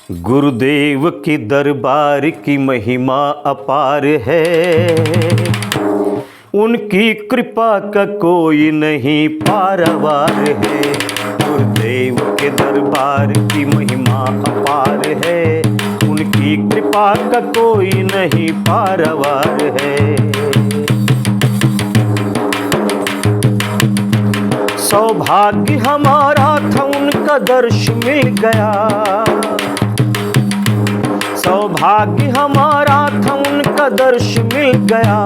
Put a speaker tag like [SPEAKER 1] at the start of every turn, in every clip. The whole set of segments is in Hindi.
[SPEAKER 1] गुरुदेव के दरबार की महिमा अपार है, उनकी कृपा का कोई नहीं पारावार है। गुरुदेव के दरबार की महिमा अपार है, उनकी कृपा का कोई नहीं पारावार है। सौभाग्य हमारा था उनका दर्श मिल गया, सौभाग्य हमारा था उनका दर्श मिल गया।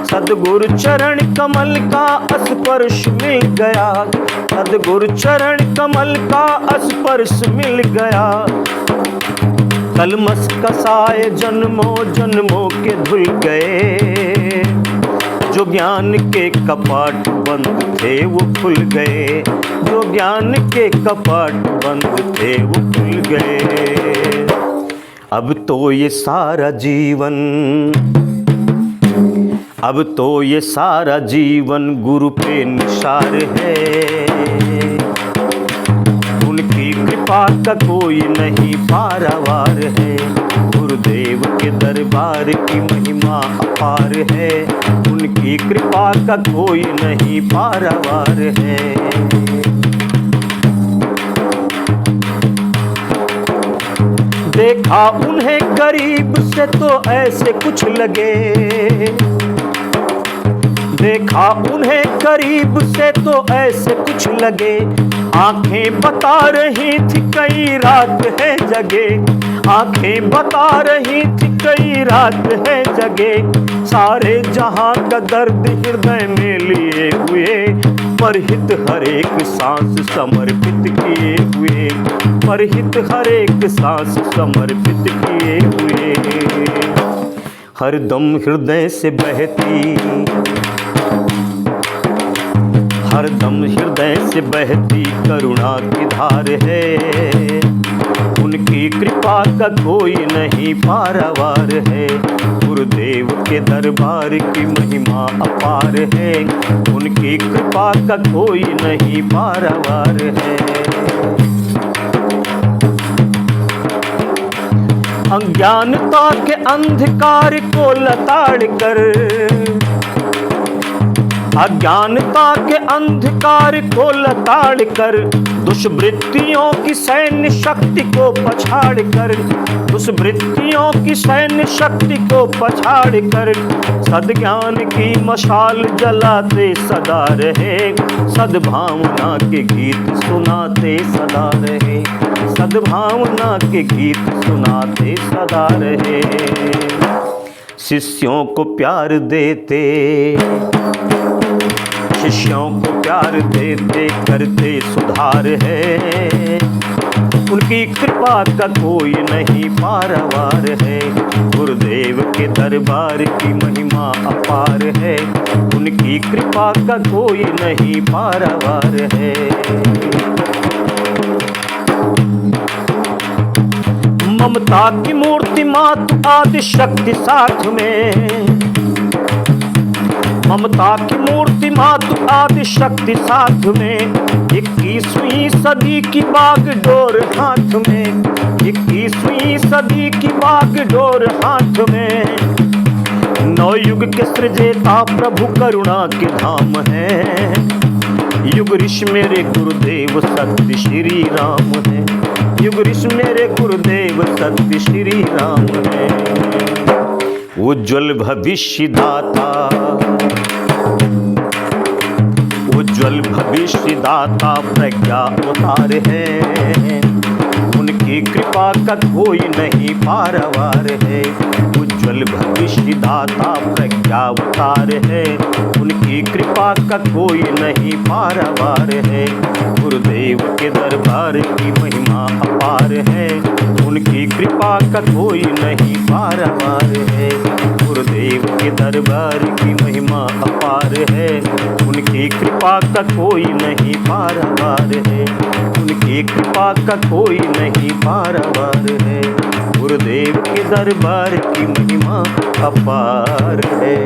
[SPEAKER 1] सद्गुरु चरण कमल का स्पर्श मिल गया, सद्गुरु चरण कमल का स्पर्श मिल गया। कलमस कसाए जन्मों जन्मों के धुल गए, जो ज्ञान के कपाट बंद थे वो खुल गए, जो ज्ञान के कपाट बंद थे वो खुल गए। अब तो ये सारा जीवन, अब तो ये सारा जीवन गुरु पे निसार है। उनकी कृपा का कोई नहीं पारावार है, गुरुदेव के दरबार की महिमा अपार है। उनकी कृपा का कोई नहीं पारावार है। देखा उन्हें करीब से तो ऐसे कुछ लगे, देखा उन्हें करीब से तो ऐसे कुछ लगे। आंखें बता रही थी कई रात है जगे, आंखें बता रही थी कई रात है जगे। सारे जहां का दर्द हृदय में लिए हुए, परहित हर एक सांस समर्पित किए हुए, परहित हर एक सांस समर्पित किए हुए। हरदम हृदय से बहती, हरदम हृदय से बहती करुणा की धार है। उनकी कृपा का कोई नहीं पारावार है, गुरुदेव के दरबार की महिमा अपार है। उनकी कृपा का कोई नहीं पारावार है। अज्ञानता के अंधकार को लताड़ कर, अज्ञानता के अंधकार को लताड़ कर, दुष्वृत्तियों की सैन्य शक्ति को पछाड़ कर, दुष्वृत्तियों की सैन्य शक्ति को पछाड़ कर, सद्ज्ञान की मशाल जलाते सदा रहे। सद्भावना के गीत सुनाते सदा रहे, सद्भावना के गीत सुनाते सदा रहे। शिष्यों को प्यार देते, शिष्यों को प्यार देते करते सुधार है। उनकी कृपा का कोई नहीं पारावार है, गुरुदेव के दरबार की महिमा अपार है। उनकी कृपा का कोई नहीं पारावार है। ममता की मूर्ति मातु आदि शक्ति साथ में, ममता की मूर्ति मातु आदि शक्ति साथ में। 21वीं सदी की बागडोर हाथ में, 21वीं सदी की बागडोर हाथ में। नवयुग के सृजेता प्रभु करुणा के धाम है। युग ऋषि मेरे गुरुदेव सत्य श्री राम है, युग ऋषि मेरे गुरुदेव सत्य श्री राम है। उज्ज्वल भविष्य दाता, उज्ज्वल भविष्य दाता प्रज्ञा अवतार है। उनकी कृपा का कोई नहीं पारावार है, उज्ज्वल भविष्य दाता प्रज्ञा अवतार है। उनकी कृपा का कोई नहीं पारावार है, गुरुदेव के दरबार की महिमा अपार है। उनकी कृपा का कोई नहीं पारावार है, गुरुदेव के दरबार की महिमा अपार है। उनकी कृपा का कोई नहीं पारावार है, उनकी कृपा का कोई नहीं पारावार है। गुरुदेव के दरबार की महिमा अपार है।